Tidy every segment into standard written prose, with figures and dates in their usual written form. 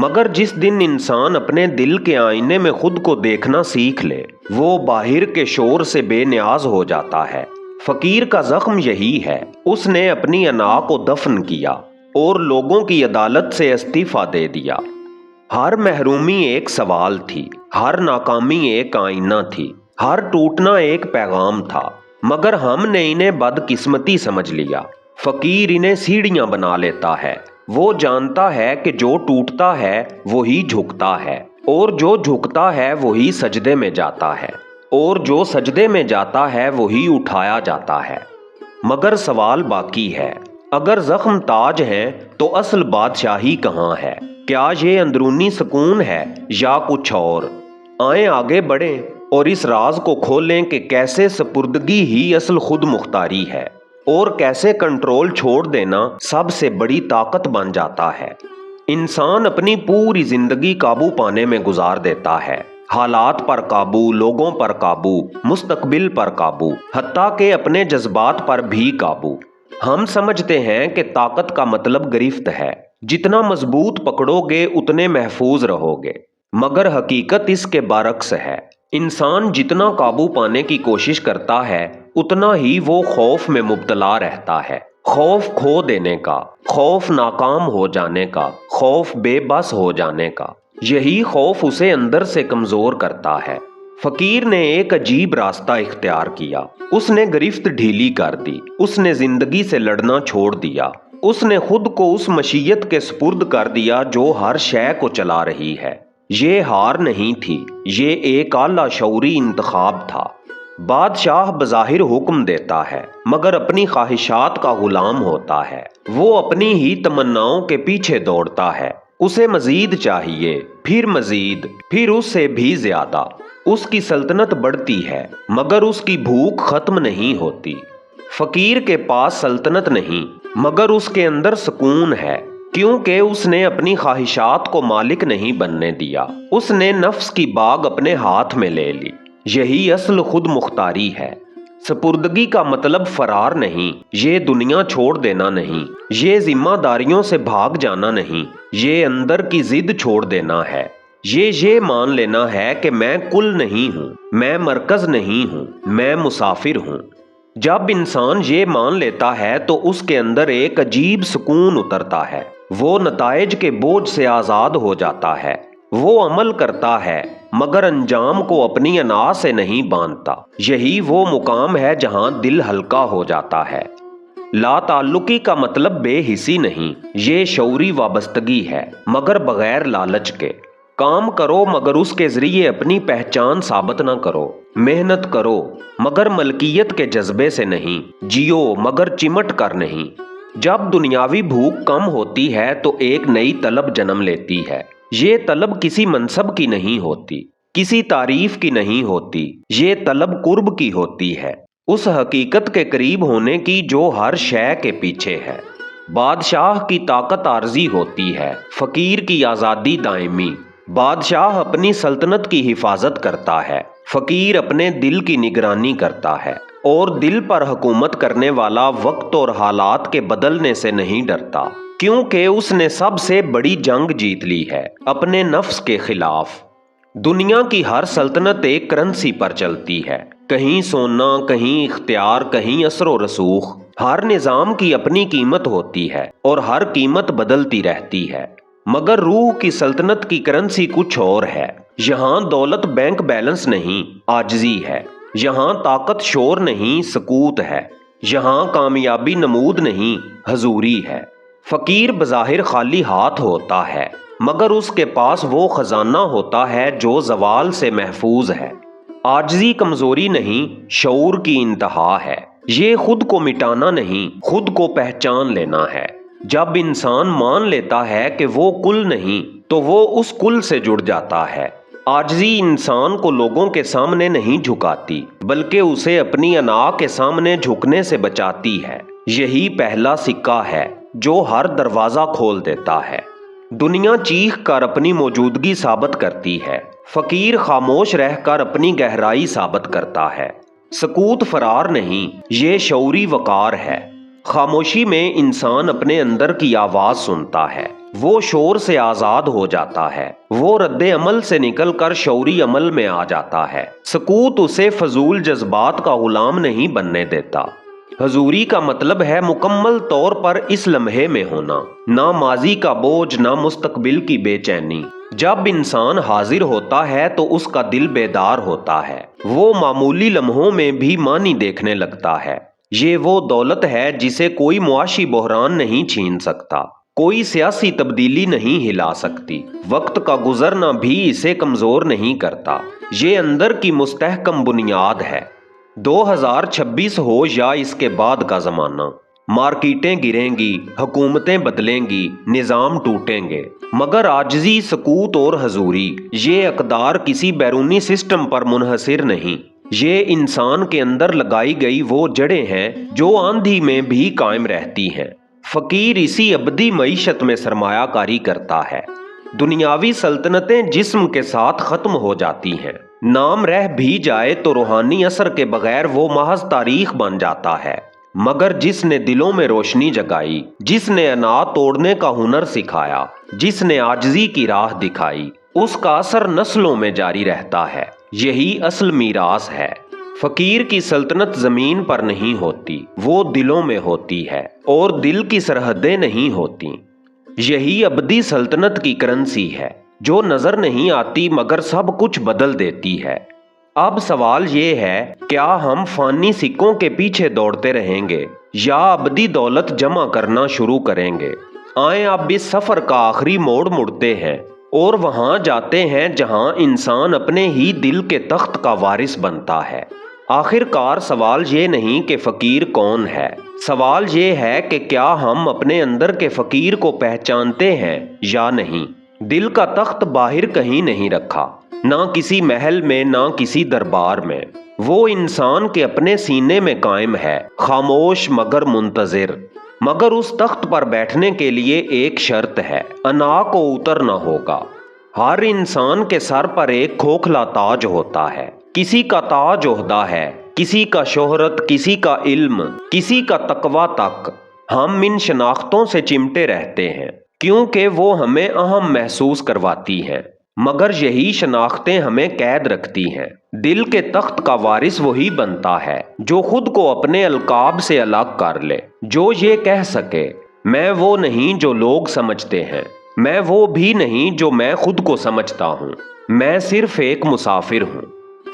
مگر جس دن انسان اپنے دل کے آئینے میں خود کو دیکھنا سیکھ لے وہ باہر کے شور سے بے نیاز ہو جاتا ہے۔ فقیر کا زخم یہی ہے، اس نے اپنی انا کو دفن کیا اور لوگوں کی عدالت سے استعفیٰ دے دیا۔ ہر محرومی ایک سوال تھی، ہر ناکامی ایک آئینہ تھی، ہر ٹوٹنا ایک پیغام تھا، مگر ہم نے انہیں بدقسمتی سمجھ لیا۔ فقیر انہیں سیڑھیاں بنا لیتا ہے۔ وہ جانتا ہے کہ جو ٹوٹتا ہے وہی جھکتا ہے، اور جو جھکتا ہے وہی سجدے میں جاتا ہے، اور جو سجدے میں جاتا ہے وہی اٹھایا جاتا ہے۔ مگر سوال باقی ہے، اگر زخم تاج ہیں تو اصل بادشاہی کہاں ہے؟ کیا یہ اندرونی سکون ہے یا کچھ اور؟ آئیں آگے بڑھیں اور اس راز کو کھولیں کہ کیسے سپردگی ہی اصل خود مختاری ہے، اور کیسے کنٹرول چھوڑ دینا سب سے بڑی طاقت بن جاتا ہے۔ انسان اپنی پوری زندگی قابو پانے میں گزار دیتا ہے، حالات پر قابو، لوگوں پر قابو، مستقبل پر قابو، حتیٰ کہ اپنے جذبات پر بھی قابو۔ ہم سمجھتے ہیں کہ طاقت کا مطلب گرفت ہے، جتنا مضبوط پکڑو گے اتنے محفوظ رہو گے، مگر حقیقت اس کے برعکس ہے۔ انسان جتنا قابو پانے کی کوشش کرتا ہے اتنا ہی وہ خوف میں مبتلا رہتا ہے، خوف کھو دینے کا، خوف ناکام ہو جانے کا، خوف بے بس ہو جانے کا۔ یہی خوف اسے اندر سے کمزور کرتا ہے۔ فقیر نے ایک عجیب راستہ اختیار کیا، اس نے گرفت ڈھیلی کر دی، اس نے زندگی سے لڑنا چھوڑ دیا، اس نے خود کو اس مشیت کے سپرد کر دیا جو ہر شے کو چلا رہی ہے۔ یہ ہار نہیں تھی، یہ ایک اعلیٰ شعوری انتخاب تھا۔ بادشاہ بظاہر حکم دیتا ہے مگر اپنی خواہشات کا غلام ہوتا ہے، وہ اپنی ہی تمناؤں کے پیچھے دوڑتا ہے، اسے مزید چاہیے، پھر مزید، پھر اس سے بھی زیادہ۔ اس کی سلطنت بڑھتی ہے مگر اس کی بھوک ختم نہیں ہوتی۔ فقیر کے پاس سلطنت نہیں مگر اس کے اندر سکون ہے، کیونکہ اس نے اپنی خواہشات کو مالک نہیں بننے دیا، اس نے نفس کی باغ اپنے ہاتھ میں لے لی۔ یہی اصل خود مختاری ہے۔ سپردگی کا مطلب فرار نہیں، یہ دنیا چھوڑ دینا نہیں، یہ ذمہ داریوں سے بھاگ جانا نہیں، یہ اندر کی ضد چھوڑ دینا ہے۔ یہ مان لینا ہے کہ میں کل نہیں ہوں، میں مرکز نہیں ہوں، میں مسافر ہوں۔ جب انسان یہ مان لیتا ہے تو اس کے اندر ایک عجیب سکون اترتا ہے، وہ نتائج کے بوجھ سے آزاد ہو جاتا ہے، وہ عمل کرتا ہے مگر انجام کو اپنی انا سے نہیں باندھتا۔ یہی وہ مقام ہے جہاں دل ہلکا ہو جاتا ہے۔ لا تعلقی کا مطلب بے حسی نہیں، یہ شعوری وابستگی ہے مگر بغیر لالچ کے۔ کام کرو مگر اس کے ذریعے اپنی پہچان ثابت نہ کرو، محنت کرو مگر ملکیت کے جذبے سے نہیں، جیو مگر چمٹ کر نہیں۔ جب دنیاوی بھوک کم ہوتی ہے تو ایک نئی طلب جنم لیتی ہے۔ یہ طلب کسی منصب کی نہیں ہوتی، کسی تعریف کی نہیں ہوتی، یہ طلب قرب کی ہوتی ہے، اس حقیقت کے قریب ہونے کی جو ہر شے کے پیچھے ہے۔ بادشاہ کی طاقت عارضی ہوتی ہے، فقیر کی آزادی دائمی۔ بادشاہ اپنی سلطنت کی حفاظت کرتا ہے، فقیر اپنے دل کی نگرانی کرتا ہے، اور دل پر حکومت کرنے والا وقت اور حالات کے بدلنے سے نہیں ڈرتا، کیونکہ اس نے سب سے بڑی جنگ جیت لی ہے، اپنے نفس کے خلاف۔ دنیا کی ہر سلطنت ایک کرنسی پر چلتی ہے، کہیں سونا، کہیں اختیار، کہیں اثر و رسوخ۔ ہر نظام کی اپنی قیمت ہوتی ہے اور ہر قیمت بدلتی رہتی ہے، مگر روح کی سلطنت کی کرنسی کچھ اور ہے۔ یہاں دولت بینک بیلنس نہیں، عاجزی ہے۔ یہاں طاقت شور نہیں، سکوت ہے۔ یہاں کامیابی نمود نہیں، حضوری ہے۔ فقیر بظاہر خالی ہاتھ ہوتا ہے مگر اس کے پاس وہ خزانہ ہوتا ہے جو زوال سے محفوظ ہے۔ عاجزی کمزوری نہیں، شعور کی انتہا ہے۔ یہ خود کو مٹانا نہیں، خود کو پہچان لینا ہے۔ جب انسان مان لیتا ہے کہ وہ کل نہیں تو وہ اس کل سے جڑ جاتا ہے۔ عاجزی انسان کو لوگوں کے سامنے نہیں جھکاتی بلکہ اسے اپنی انا کے سامنے جھکنے سے بچاتی ہے۔ یہی پہلا سکہ ہے جو ہر دروازہ کھول دیتا ہے۔ دنیا چیخ کر اپنی موجودگی ثابت کرتی ہے، فقیر خاموش رہ کر اپنی گہرائی ثابت کرتا ہے۔ سکوت فرار نہیں، یہ شعوری وقار ہے۔ خاموشی میں انسان اپنے اندر کی آواز سنتا ہے، وہ شور سے آزاد ہو جاتا ہے، وہ رد عمل سے نکل کر شعوری عمل میں آ جاتا ہے۔ سکوت اسے فضول جذبات کا غلام نہیں بننے دیتا۔ حضوری کا مطلب ہے مکمل طور پر اس لمحے میں ہونا، نہ ماضی کا بوجھ، نہ مستقبل کی بے چینی۔ جب انسان حاضر ہوتا ہے تو اس کا دل بیدار ہوتا ہے، وہ معمولی لمحوں میں بھی معنی دیکھنے لگتا ہے۔ یہ وہ دولت ہے جسے کوئی معاشی بحران نہیں چھین سکتا، کوئی سیاسی تبدیلی نہیں ہلا سکتی، وقت کا گزرنا بھی اسے کمزور نہیں کرتا۔ یہ اندر کی مستحکم بنیاد ہے۔ 2026 ہو یا اس کے بعد کا زمانہ، مارکیٹیں گریں گی، حکومتیں بدلیں گی، نظام ٹوٹیں گے، مگر عاجزی، سکوت اور حضوری، یہ اقدار کسی بیرونی سسٹم پر منحصر نہیں۔ یہ انسان کے اندر لگائی گئی وہ جڑیں ہیں جو آندھی میں بھی قائم رہتی ہیں۔ فقیر اسی ابدی معیشت میں سرمایہ کاری کرتا ہے۔ دنیاوی سلطنتیں جسم کے ساتھ ختم ہو جاتی ہیں، نام رہ بھی جائے تو روحانی اثر کے بغیر وہ محض تاریخ بن جاتا ہے۔ مگر جس نے دلوں میں روشنی جگائی، جس نے انا توڑنے کا ہنر سکھایا، جس نے عاجزی کی راہ دکھائی، اس کا اثر نسلوں میں جاری رہتا ہے۔ یہی اصل میراث ہے۔ فقیر کی سلطنت زمین پر نہیں ہوتی، وہ دلوں میں ہوتی ہے، اور دل کی سرحدیں نہیں ہوتی۔ یہی ابدی سلطنت کی کرنسی ہے، جو نظر نہیں آتی مگر سب کچھ بدل دیتی ہے۔ اب سوال یہ ہے، کیا ہم فانی سکوں کے پیچھے دوڑتے رہیں گے یا ابدی دولت جمع کرنا شروع کریں گے؟ آئیں اب اس سفر کا آخری موڑ مڑتے ہیں اور وہاں جاتے ہیں جہاں انسان اپنے ہی دل کے تخت کا وارث بنتا ہے۔ آخر کار سوال یہ نہیں کہ فقیر کون ہے، سوال یہ ہے کہ کیا ہم اپنے اندر کے فقیر کو پہچانتے ہیں یا نہیں۔ دل کا تخت باہر کہیں نہیں رکھا، نہ کسی محل میں، نہ کسی دربار میں، وہ انسان کے اپنے سینے میں قائم ہے، خاموش مگر منتظر۔ مگر اس تخت پر بیٹھنے کے لیے ایک شرط ہے، انا کو اترنا ہوگا۔ ہر انسان کے سر پر ایک کھوکھلا تاج ہوتا ہے، کسی کا تاج عہدہ ہے، کسی کا شہرت، کسی کا علم، کسی کا تقویٰ تک۔ ہم ان شناختوں سے چمٹے رہتے ہیں کیونکہ وہ ہمیں اہم محسوس کرواتی ہیں، مگر یہی شناختیں ہمیں قید رکھتی ہیں۔ دل کے تخت کا وارث وہی بنتا ہے جو خود کو اپنے القاب سے الگ کر لے، جو یہ کہہ سکے، میں وہ نہیں جو لوگ سمجھتے ہیں، میں وہ بھی نہیں جو میں خود کو سمجھتا ہوں، میں صرف ایک مسافر ہوں۔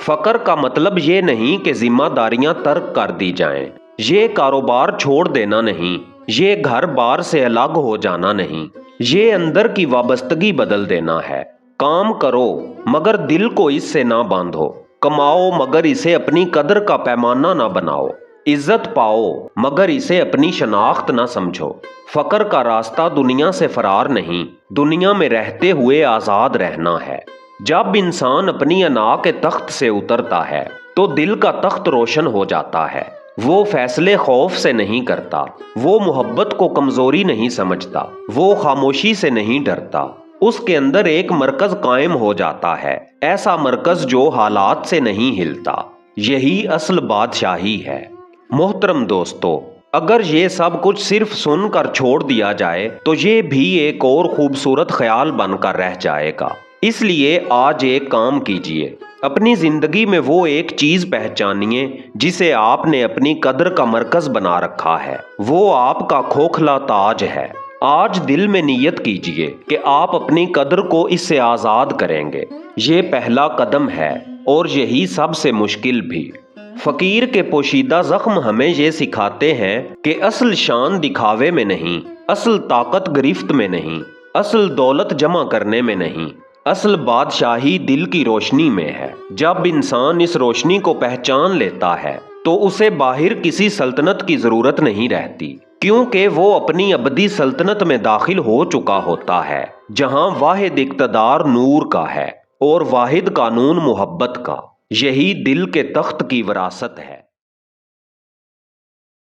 فقر کا مطلب یہ نہیں کہ ذمہ داریاں ترک کر دی جائیں، یہ کاروبار چھوڑ دینا نہیں، یہ گھر بار سے الگ ہو جانا نہیں، یہ اندر کی وابستگی بدل دینا ہے۔ کام کرو مگر دل کو اس سے نہ باندھو، کماؤ مگر اسے اپنی قدر کا پیمانہ نہ بناؤ، عزت پاؤ مگر اسے اپنی شناخت نہ سمجھو۔ فقر کا راستہ دنیا سے فرار نہیں، دنیا میں رہتے ہوئے آزاد رہنا ہے۔ جب انسان اپنی انا کے تخت سے اترتا ہے تو دل کا تخت روشن ہو جاتا ہے۔ وہ فیصلے خوف سے نہیں کرتا، وہ محبت کو کمزوری نہیں سمجھتا، وہ خاموشی سے نہیں ڈرتا۔ اس کے اندر ایک مرکز قائم ہو جاتا ہے، ایسا مرکز جو حالات سے نہیں ہلتا۔ یہی اصل بادشاہی ہے۔ محترم دوستو، اگر یہ سب کچھ صرف سن کر چھوڑ دیا جائے تو یہ بھی ایک اور خوبصورت خیال بن کر رہ جائے گا۔ اس لیے آج ایک کام کیجئے، اپنی زندگی میں وہ ایک چیز پہچانیے جسے آپ نے اپنی قدر کا مرکز بنا رکھا ہے، وہ آپ کا کھوکھلا تاج ہے۔ آج دل میں نیت کیجئے کہ آپ اپنی قدر کو اس سے آزاد کریں گے۔ یہ پہلا قدم ہے اور یہی سب سے مشکل بھی۔ فقیر کے پوشیدہ زخم ہمیں یہ سکھاتے ہیں کہ اصل شان دکھاوے میں نہیں، اصل طاقت گرفت میں نہیں، اصل دولت جمع کرنے میں نہیں، اصل بادشاہی دل کی روشنی میں ہے۔ جب انسان اس روشنی کو پہچان لیتا ہے تو اسے باہر کسی سلطنت کی ضرورت نہیں رہتی، کیونکہ وہ اپنی ابدی سلطنت میں داخل ہو چکا ہوتا ہے، جہاں واحد اقتدار نور کا ہے اور واحد قانون محبت کا۔ یہی دل کے تخت کی وراثت ہے۔